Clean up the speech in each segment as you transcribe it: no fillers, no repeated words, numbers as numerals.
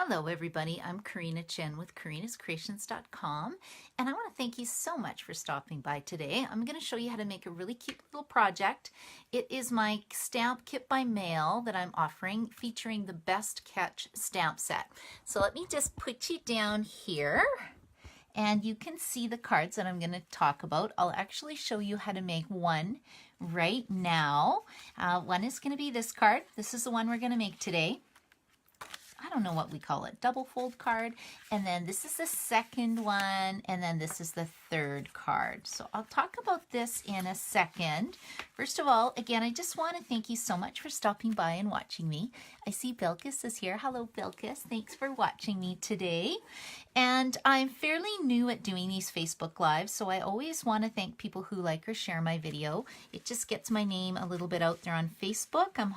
Hello everybody, I'm Karina Chin with karinascreations.com, and I want to thank you so much for stopping by today. I'm going to show you how to make a really cute little project. It is my stamp kit by mail that I'm offering, featuring the Best Catch stamp set. So let me just put you down here and you can see the cards that I'm going to talk about. I'll actually show you how to make one right now. One is going to be this card. This is the one we're going to make today. I don't know what we call it, double fold card. And then this is the second one, and then this is the third card. So I'll talk about this in a second. First of all, again, I just want to thank you so much for stopping by and watching me. I see Bilkis is here. Hello, Bilkis. Thanks for watching me today. And I'm fairly new at doing these Facebook Lives, so I always want to thank people who like or share my video. It just gets my name a little bit out there on Facebook. I'm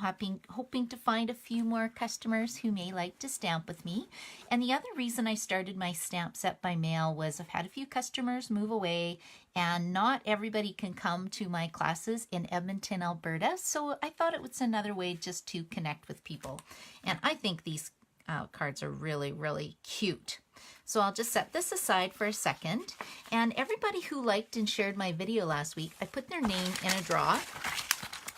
hoping to find a few more customers who may like to stamp with me. And the other reason I started my stamp set by mail was I've had a few customers move away, and not everybody can come to my classes in Edmonton, Alberta, so I thought it was another way just to connect with people. And I think these cards are really, really cute. So I'll just set this aside for a second. And everybody who liked and shared my video last week, I put their name in a draw.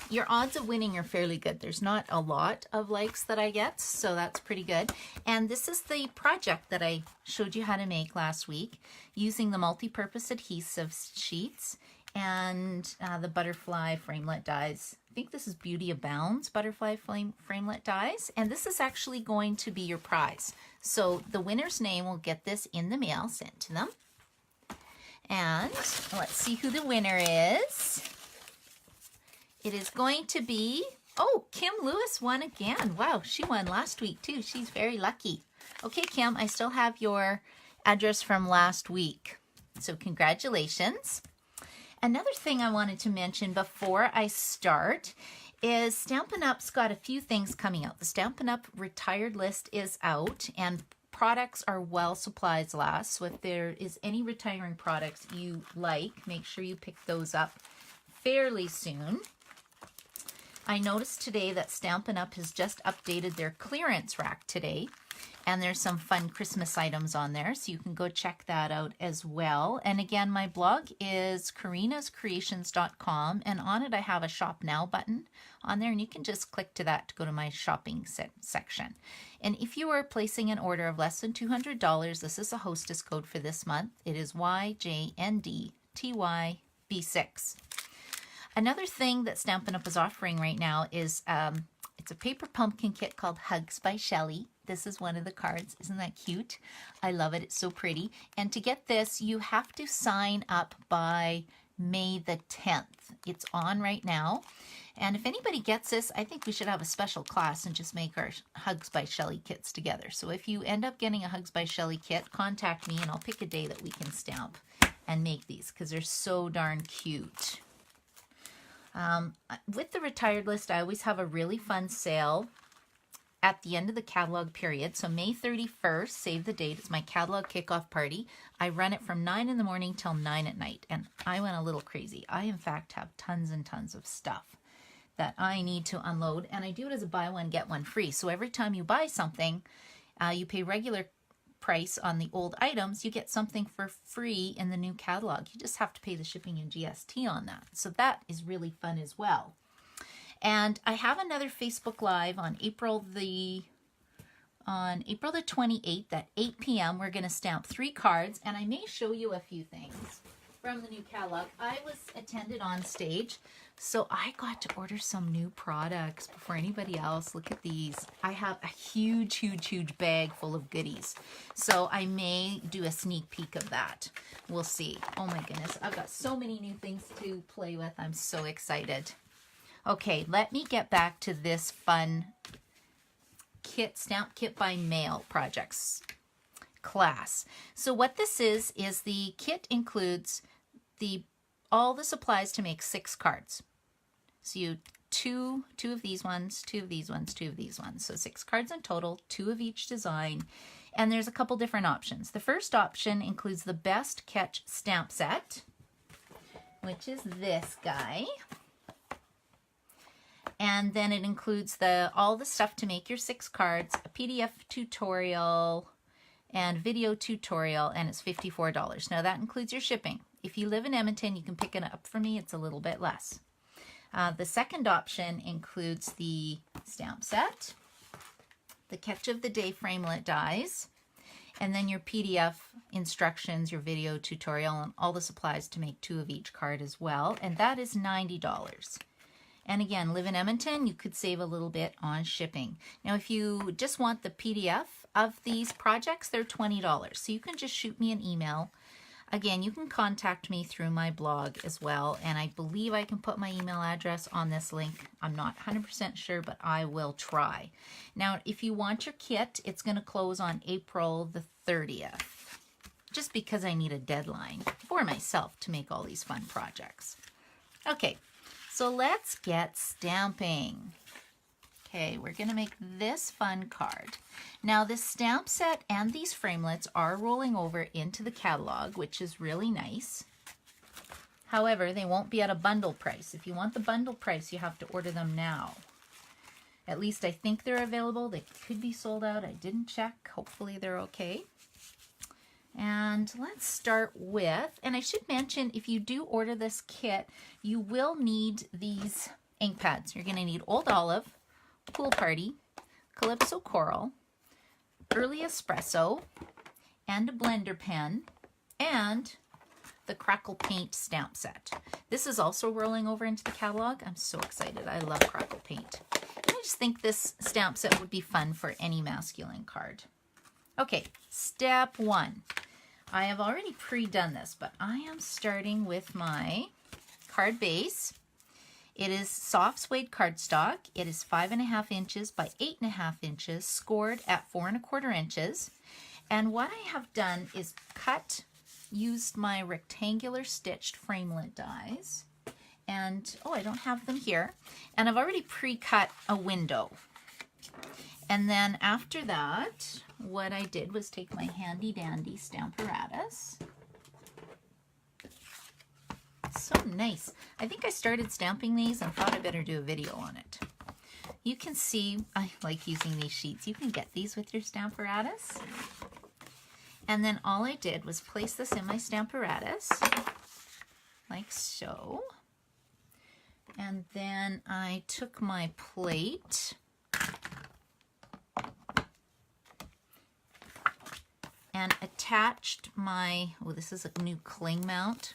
Your odds of winning are fairly good. There's not a lot of likes that I get, so that's pretty good. And this is the project that I showed you how to make last week using the multi-purpose adhesive sheets and the butterfly framelit dies. I think this is Beauty Abounds butterfly framelit dies, and this is actually going to be your prize. So the winner's name will get this in the mail sent to them. And let's see who the winner is. It is going to be, oh, Kim Lewis won again. Wow, she won last week too. She's very lucky. Okay, Kim, I still have your address from last week. So congratulations. Another thing I wanted to mention before I start is Stampin' Up's got a few things coming out. The Stampin' Up retired list is out, and products are while supplies last. So if there is any retiring products you like, make sure you pick those up fairly soon. I noticed today that Stampin' Up has just updated their clearance rack today, and there's some fun Christmas items on there, so you can go check that out as well. And again, my blog is karinascreations.com, and on it I have a Shop Now button on there, and you can just click to that to go to my shopping section. And if you are placing an order of less than $200, this is a hostess code for this month. It is YJNDTYB6. Another thing that Stampin' Up is offering right now is it's a paper pumpkin kit called Hugs by Shelly. This is one of the cards. Isn't that cute? I love it. It's so pretty. And to get this, you have to sign up by May the 10th. It's on right now. And if anybody gets this, I think we should have a special class and just make our Hugs by Shelly kits together. So if you end up getting a Hugs by Shelly kit, contact me and I'll pick a day that we can stamp and make these because they're so darn cute. With the retired list, I always have a really fun sale at the end of the catalog period. So May 31st, save the date, it's my catalog kickoff party. I run it from 9 in the morning till 9 at night, and I went a little crazy. I, in fact, have tons and tons of stuff that I need to unload, and I do it as a buy one, get one free. So every time you buy something, you pay regular price on the old items, you get something for free in the new catalog. You just have to pay the shipping and GST on that. So that is really fun as well. And I have another Facebook Live on April the 28th at 8 p.m. We're going to stamp 3 cards, and I may show you a few things from the new catalog. I was attended on stage, so I got to order some new products before anybody else. Look at these. I have a huge, huge, huge bag full of goodies. So I may do a sneak peek of that. We'll see. Oh my goodness. I've got so many new things to play with. I'm so excited. Okay, let me get back to this fun stamp kit by mail projects class. So what this is the kit includes all the supplies to make 6 cards. So you two of these ones, 2 of these ones, 2 of these ones. So 6 cards in total, 2 of each design. And there's a couple different options. The first option includes the Best Catch stamp set, which is this guy. And then it includes all the stuff to make your 6 cards, a PDF tutorial, and video tutorial, and it's $54. Now that includes your shipping. If you live in Edmonton, you can pick it up for me. It's a little bit less. The second option includes the stamp set, the Catch of the Day framelit dies, and then your PDF instructions, your video tutorial, and all the supplies to make 2 of each card as well. And that is $90. And again, live in Edmonton, you could save a little bit on shipping. Now, if you just want the PDF of these projects, they're $20. So you can just shoot me an email. Again, you can contact me through my blog as well. And I believe I can put my email address on this link. I'm not 100% sure, but I will try. Now, if you want your kit, it's going to close on April the 30th. Just because I need a deadline for myself to make all these fun projects. Okay. So let's get stamping. Okay, we're going to make this fun card. Now this stamp set and these framelits are rolling over into the catalog, which is really nice. However, they won't be at a bundle price. If you want the bundle price, you have to order them now. At least I think they're available. They could be sold out. I didn't check. Hopefully they're okay. And let's start with, and I should mention, if you do order this kit, you will need these ink pads. You're going to need Old Olive, Pool Party, Calypso Coral, Early Espresso, and a blender pen, and the Crackle Paint stamp set. This is also rolling over into the catalog. I'm so excited. I love Crackle Paint. And I just think this stamp set would be fun for any masculine card. Okay, step 1. I have already pre-done this, but I am starting with my card base. It is soft suede cardstock. It is 5.5 inches by 8.5 inches, scored at 4 1/4 inches. And what I have done is used my rectangular stitched framelit dies. And, oh, I don't have them here. And I've already pre-cut a window. And then after that, what I did was take my handy dandy Stamparatus. So nice. I think I started stamping these and thought I better do a video on it. You can see, I like using these sheets. You can get these with your Stamparatus. And then all I did was place this in my Stamparatus, like so. And then I took my plate and attached my, oh, this is a new cling mount.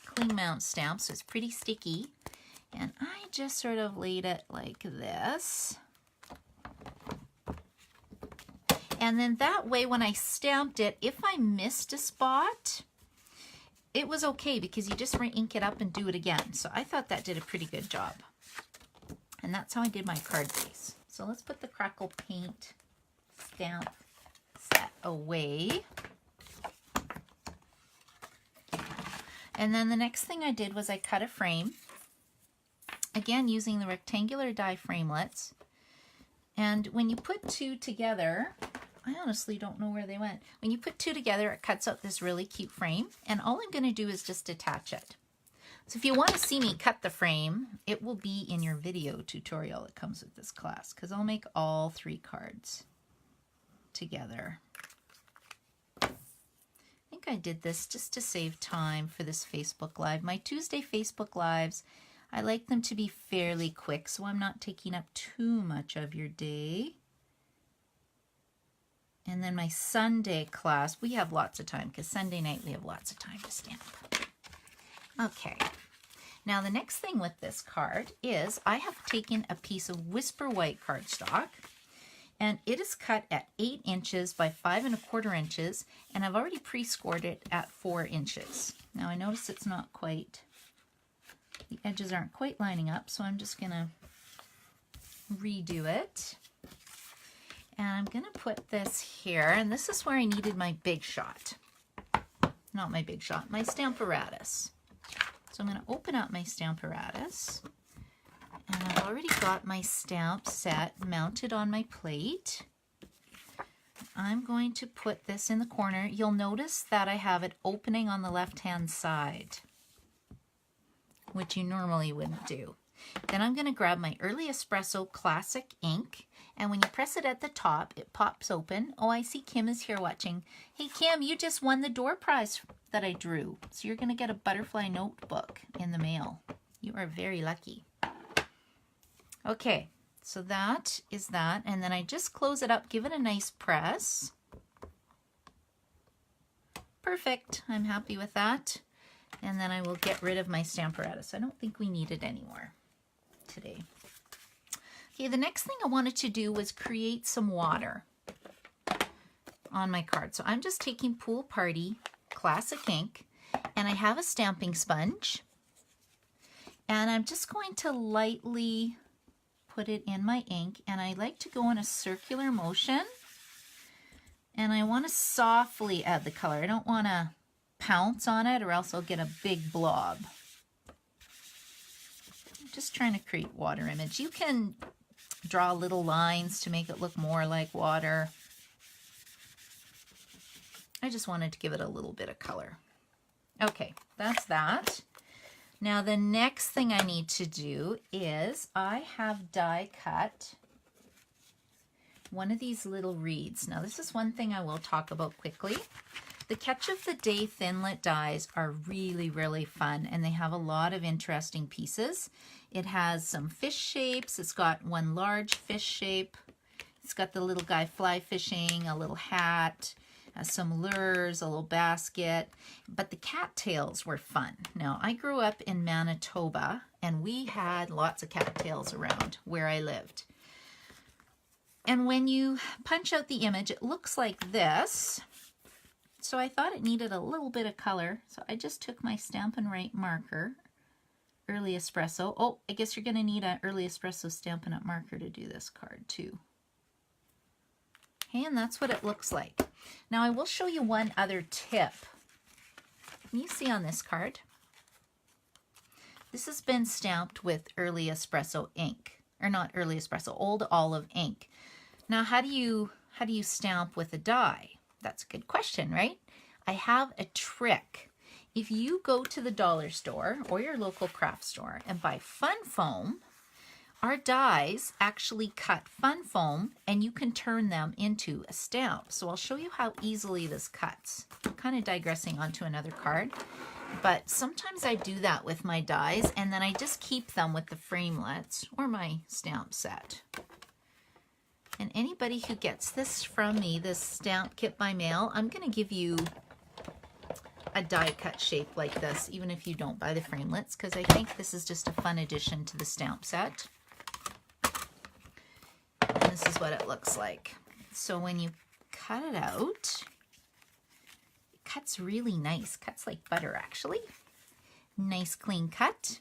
Cling mount stamp, so it's pretty sticky. And I just sort of laid it like this. And then that way, when I stamped it, if I missed a spot, it was okay because you just re-ink it up and do it again. So I thought that did a pretty good job. And that's how I did my card base. So let's put the Crackle Paint stamp set away. And then the next thing I did was I cut a frame. Again, using the rectangular die framelits. And when you put 2 together, I honestly don't know where they went. When you put 2 together, it cuts out this really cute frame. And all I'm going to do is just attach it. So if you want to see me cut the frame, it will be in your video tutorial that comes with this class, because I'll make all 3 cards together. I think I did this just to save time for this Facebook Live. My Tuesday Facebook Lives, I like them to be fairly quick, so I'm not taking up too much of your day. And then my Sunday class, we have lots of time, because Sunday night we have lots of time to stamp. Okay, now the next thing with this card is I have taken a piece of Whisper White cardstock, and it is cut at 8 inches by 5 1/4 inches, and I've already pre-scored it at 4 inches. Now I notice it's not quite, the edges aren't quite lining up, so I'm just going to redo it. And I'm going to put this here, and this is where I needed my big shot. Not my big shot, my Stamparatus. So I'm going to open up my Stamparatus, and I've already got my stamp set mounted on my plate. I'm going to put this in the corner. You'll notice that I have it opening on the left-hand side. which you normally wouldn't do. Then I'm going to grab my Early Espresso Classic ink, and when you press it at the top, it pops open. Oh, I see Kim is here watching. Hey Kim, you just won the door prize that I drew. So you're going to get a butterfly notebook in the mail. You are very lucky. Okay, so that is that, and then I just close it up, give it a nice press. Perfect, I'm happy with that. And then I will get rid of my Stamparatus. I don't think we need it anymore today. Okay, the next thing I wanted to do was create some water on my card. So I'm just taking Pool Party Classic ink, and I have a stamping sponge, and I'm just going to lightly put it in my ink, and I like to go in a circular motion, and I want to softly add the color. I don't want to pounce on it or else I'll get a big blob. I'm just trying to create water image. You can draw little lines to make it look more like water. I just wanted to give it a little bit of color. Okay, that's that. Now the next thing I need to do is I have die cut one of these little reeds. Now this is one thing I will talk about quickly. The Catch of the Day Thinlit dies are really, really fun, and they have a lot of interesting pieces. It has some fish shapes. It's got one large fish shape. It's got the little guy fly fishing, a little hat, some lures, a little basket. But the cattails were fun. Now, I grew up in Manitoba, and we had lots of cattails around where I lived. And when you punch out the image, it looks like this. So I thought it needed a little bit of color. So I just took my Stampin' Write marker, Early Espresso. Oh, I guess you're going to need an Early Espresso Stampin' Up marker to do this card too. Okay, and that's what it looks like. Now I will show you one other tip. Can you see on this card? This has been stamped with Early Espresso ink, or not Early Espresso, Old Olive ink. Now how do you stamp with a die? That's a good question, right? I have a trick. If you go to the dollar store or your local craft store and buy fun foam, our dies actually cut fun foam and you can turn them into a stamp. So I'll show you how easily this cuts. I'm kind of digressing onto another card, but sometimes I do that with my dies and then I just keep them with the framelets or my stamp set. And anybody who gets this from me, this stamp kit by mail, I'm going to give you a die cut shape like this, even if you don't buy the framelets, because I think this is just a fun addition to the stamp set. And this is what it looks like. So when you cut it out, it cuts really nice. Cuts like butter, actually. Nice clean cut.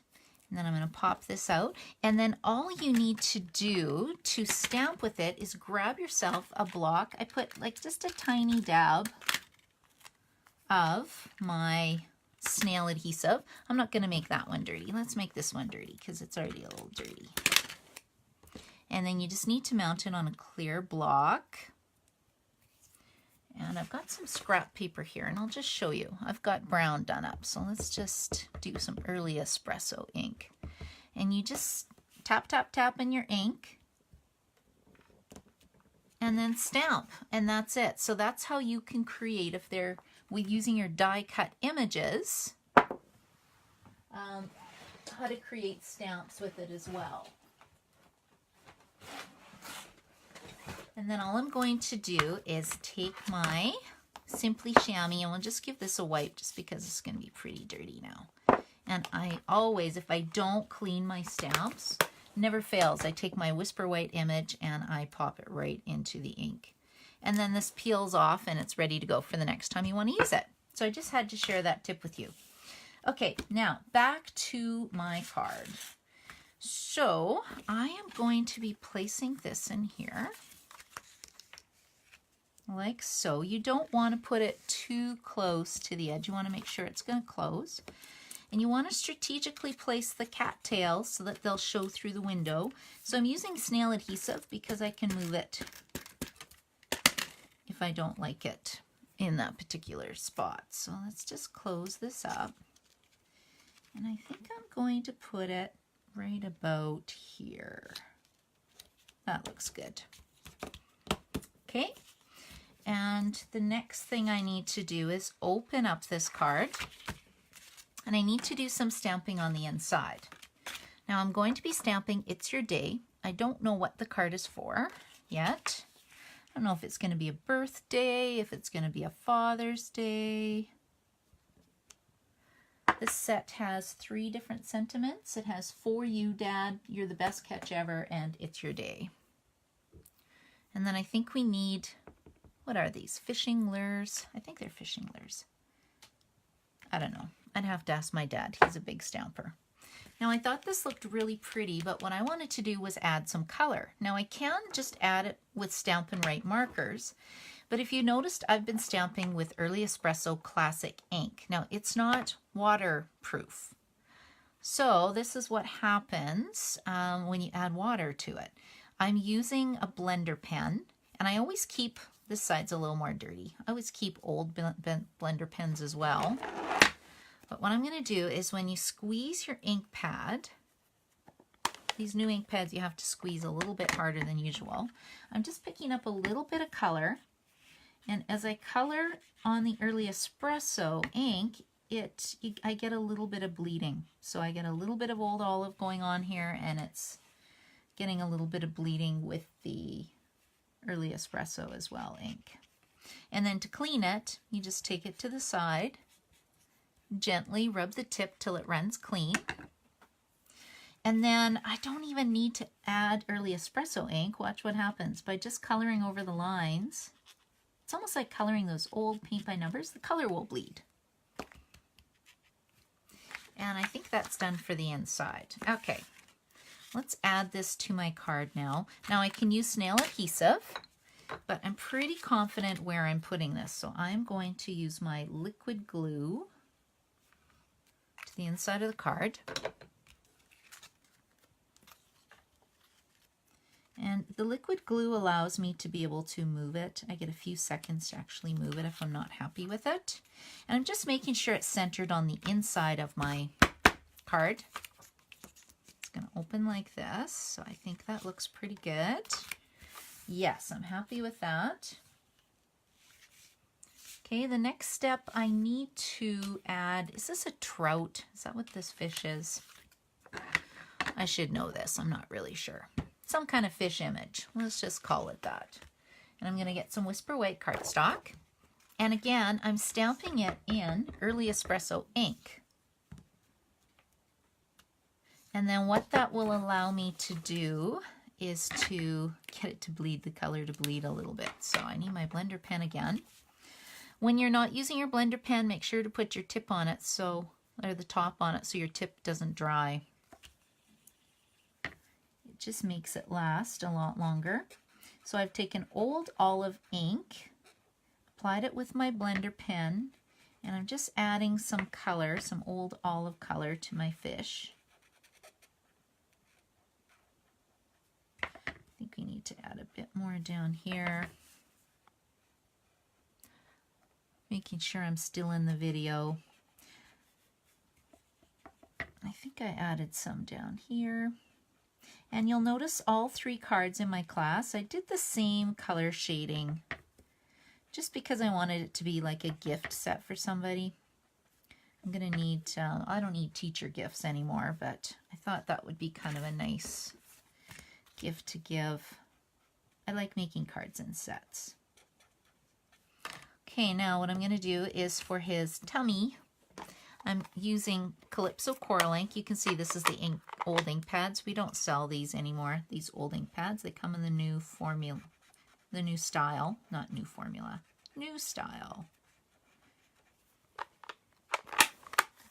And then I'm going to pop this out. And then all you need to do to stamp with it is grab yourself a block. I put like just a tiny dab of my snail adhesive. I'm not going to make that one dirty. Let's make this one dirty because it's already a little dirty. And then you just need to mount it on a clear block. And I've got some scrap paper here, and I'll just show you. I've got brown done up, so let's just do some Early Espresso ink. And you just tap, tap, tap in your ink, and then stamp, and that's it. So that's how you can create, if they're with using your die cut images, how to create stamps with it as well. And then all I'm going to do is take my Simply Chamois, and we'll just give this a wipe just because it's going to be pretty dirty now. And I always, if I don't clean my stamps, never fails, I take my Whisper White image and I pop it right into the ink. And then this peels off and it's ready to go for the next time you want to use it. So I just had to share that tip with you. Okay, now back to my card. So I am going to be placing this in here. Like so. You don't want to put it too close to the edge. You want to make sure it's going to close. And you want to strategically place the cattails so that they'll show through the window. So I'm using snail adhesive because I can move it if I don't like it in that particular spot. So let's just close this up. And I think I'm going to put it right about here. That looks good. Okay, and the next thing I need to do is open up this card, and I need to do some stamping on the inside. Now I'm going to be stamping It's Your Day. I don't know what the card is for yet. I don't know if it's going to be a birthday, if it's going to be a Father's Day. This set has 3 different sentiments. It has For You, Dad, You're the Best Catch Ever, and It's Your Day. And then I think we need, what are these? Fishing lures? I think they're fishing lures. I don't know. I'd have to ask my dad. He's a big stamper. Now I thought this looked really pretty, but what I wanted to do was add some color. Now I can just add it with Stampin' Write markers, but if you noticed, I've been stamping with Early Espresso Classic ink. Now it's not waterproof. So this is what happens when you add water to it. I'm using a blender pen, and I always keep, this side's a little more dirty. I always keep old blender pens as well. But what I'm going to do is when you squeeze your ink pad, these new ink pads you have to squeeze a little bit harder than usual. I'm just picking up a little bit of color, and as I color on the Early Espresso ink, I get a little bit of bleeding. So I get a little bit of Old Olive going on here, and it's getting a little bit of bleeding with the Early Espresso as well ink. And then to clean it, you just take it to the side, gently rub the tip till it runs clean. And then I don't even need to add Early Espresso ink. Watch what happens by just coloring over the lines. It's almost like coloring those old paint by numbers. The color will bleed. And I think that's done for the inside. Okay. Let's add this to my card now. Now I can use snail adhesive, but I'm pretty confident where I'm putting this. So I'm going to use my liquid glue to the inside of the card. And the liquid glue allows me to be able to move it. I get a few seconds to actually move it if I'm not happy with it. And I'm just making sure it's centered on the inside of my card. Going to open like this, so I think that looks pretty good. Yes, I'm happy with that. Okay, the next step I need to add, is this a trout? Is that what this fish is? I should know this, I'm not really sure. Some kind of fish image, let's just call it that. And I'm going to get some Whisper White cardstock. And again, I'm stamping it in Early Espresso ink. And then what that will allow me to do is to get it to bleed, the color to bleed a little bit. So I need my blender pen again. When you're not using your blender pen, make sure to put your tip on it, or the top on it, so your tip doesn't dry. It just makes it last a lot longer. So I've taken Old Olive ink, applied it with my blender pen, and I'm just adding some color, some Old Olive color to my fish. I think we need to add a bit more down here. Making sure I'm still in the video. I think I added some down here. And you'll notice all 3 cards in my class, I did the same color shading just because I wanted it to be like a gift set for somebody. I'm going to need, I don't need teacher gifts anymore, but I thought that would be kind of a nice gift to give. I like making cards in sets. Okay, now what I'm going to do is for his tummy, I'm using Calypso Coral ink. You can see this is the old ink pads. We don't sell these anymore, these old ink pads. They come in the new formula, the new style, not new formula, new style.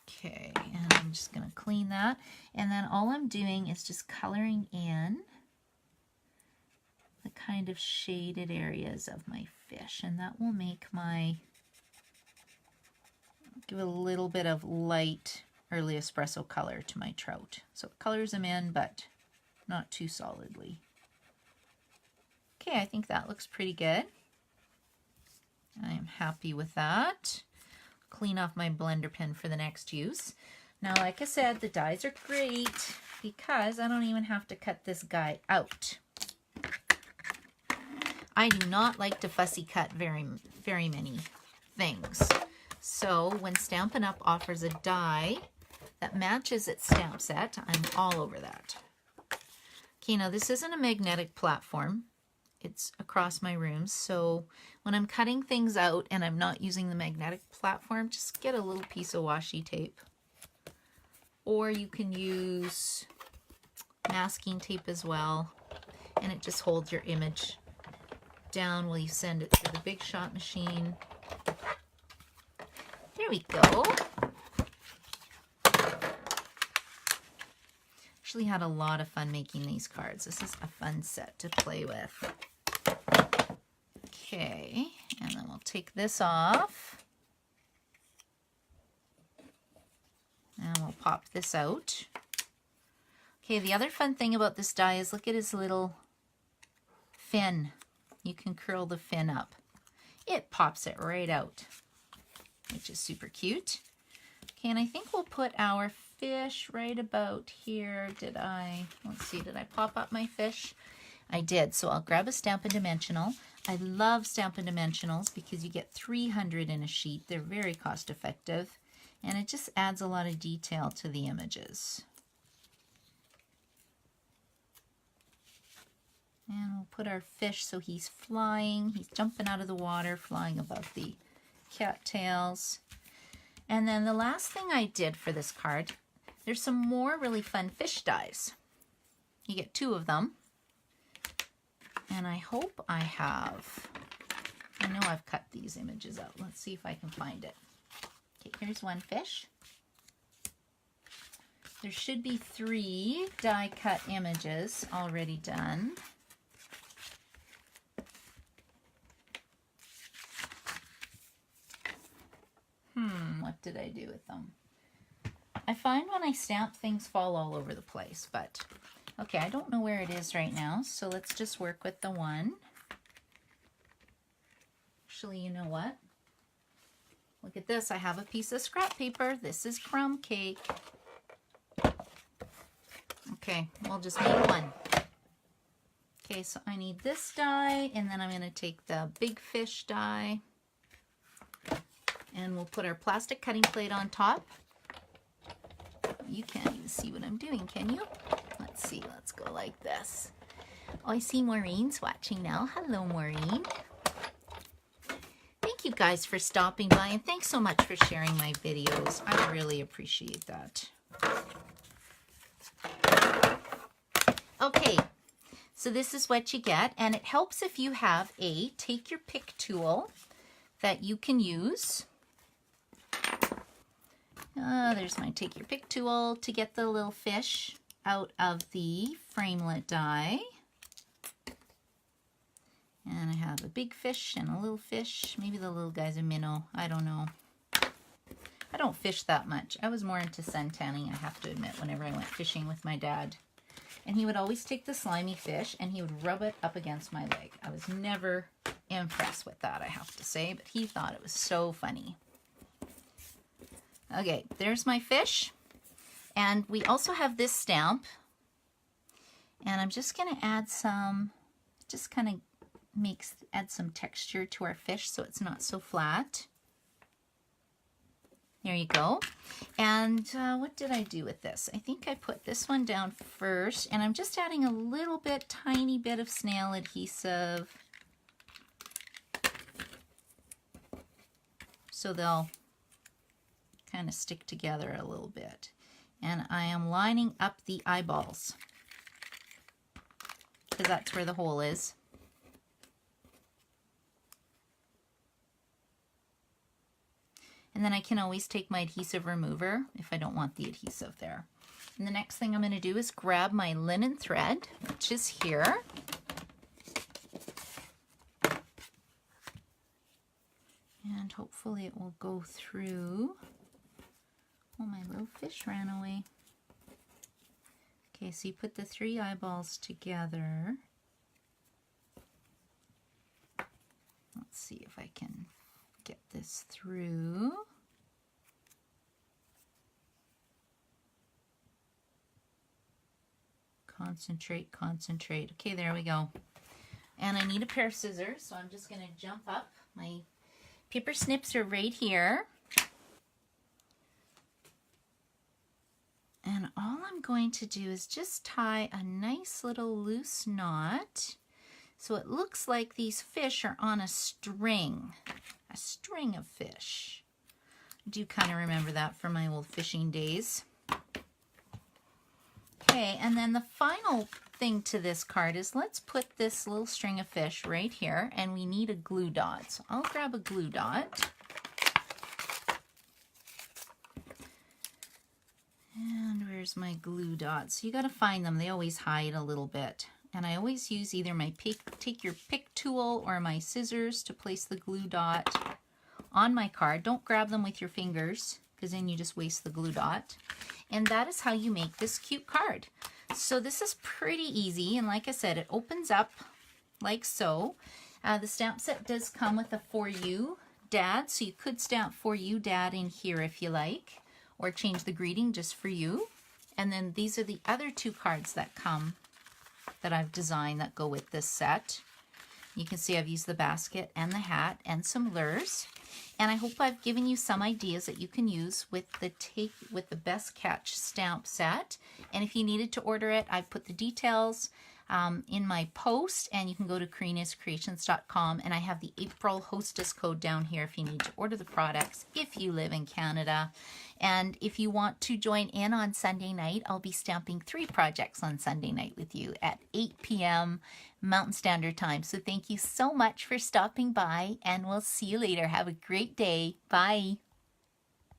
Okay, and I'm just going to clean that. And then all I'm doing is just coloring in the kind of shaded areas of my fish, and that will make give a little bit of light Early Espresso color to my trout. So it colors them in, but not too solidly. Okay, I think that looks pretty good. I am happy with that. Clean off my blender pen for the next use. Now, like I said, the dies are great because I don't even have to cut this guy out. I do not like to fussy cut very many things. So when Stampin' Up! Offers a die that matches its stamp set, I'm all over that. Okay, now this isn't a magnetic platform. It's across my room, so when I'm cutting things out and I'm not using the magnetic platform, just get a little piece of washi tape. Or you can use masking tape as well, and it just holds your image down while you send it through the Big Shot machine. There we go. Actually had a lot of fun making these cards. This is a fun set to play with. Okay, and then we'll take this off. And we'll pop this out. Okay, the other fun thing about this die is look at his little fin. You can curl the fin up. It pops it right out, which is super cute. Okay, and I think we'll put our fish right about here. Let's see, did I pop up my fish? I did, so I'll grab a Stampin' Dimensional. I love Stampin' Dimensionals because you get 300 in a sheet. They're very cost effective, and it just adds a lot of detail to the images. And we'll put our fish so he's flying. He's jumping out of the water, flying above the cattails. And then the last thing I did for this card, there's some more really fun fish dies. You get 2 of them. And I hope I know I've cut these images out. Let's see if I can find it. Okay, here's one fish. There should be 3 die cut images already done. What did I do with them? I find when I stamp, things fall all over the place, but okay, I don't know where it is right now, so let's just work with the one. Actually, you know what? Look at this. I have a piece of scrap paper. This is crumb cake. Okay, we'll just make one. Okay, so I need this die, and then I'm going to take the big fish die, and we'll put our plastic cutting plate on top. You can't even see what I'm doing, can you? Let's see, let's go like this. Oh, I see Maureen's watching now. Hello, Maureen. Thank you guys for stopping by, and thanks so much for sharing my videos. I really appreciate that. Okay, so this is what you get, and it helps if you have a take your pick tool that you can use. There's my take your pick tool to get the little fish out of the framelit die. And I have a big fish and a little fish. Maybe the little guy's a minnow. I don't know. I don't fish that much. I was more into sun tanning, I have to admit, whenever I went fishing with my dad. And he would always take the slimy fish and he would rub it up against my leg. I was never impressed with that, I have to say, but he thought it was so funny. Okay, there's my fish. And we also have this stamp. And I'm just going to add some, just kind of add some texture to our fish so it's not so flat. There you go. And what did I do with this? I think I put this one down first, and I'm just adding a little bit, tiny bit of snail adhesive so they'll kind of stick together a little bit. And I am lining up the eyeballs because that's where the hole is. And then I can always take my adhesive remover if I don't want the adhesive there. And the next thing I'm going to do is grab my linen thread, which is here. And hopefully it will go through. Oh, my little fish ran away. Okay, so you put the 3 eyeballs together. Let's see if I can get this through. Concentrate, concentrate. Okay, there we go. And I need a pair of scissors, so I'm just going to jump up. My paper snips are right here. And all I'm going to do is just tie a nice little loose knot so it looks like these fish are on a string of fish. I do kind of remember that from my old fishing days. Okay, and then the final thing to this card is let's put this little string of fish right here, and we need a glue dot. So I'll grab a glue dot. And where's my glue dots? You got to find them. They always hide a little bit. And I always use either my take your pick tool or my scissors to place the glue dot on my card. Don't grab them with your fingers because then you just waste the glue dot. And that is how you make this cute card. So this is pretty easy. And like I said, it opens up like so. The stamp set does come with a For You Dad. So you could stamp For You Dad in here if you like, or change the greeting just for you. And then these are the other two cards that come that I've designed that go with this set. You can see I've used the basket and the hat and some lures. And I hope I've given you some ideas that you can use with the Best Catch stamp set. And if you needed to order it, I've put the details in my post, and you can go to karinascreations.com, and I have the April hostess code down here if you need to order the products if you live in Canada. And if you want to join in on Sunday night, I'll be stamping 3 projects on Sunday night with you at 8 p.m. Mountain Standard Time. So thank you so much for stopping by, and we'll see you later. Have a great day. Bye.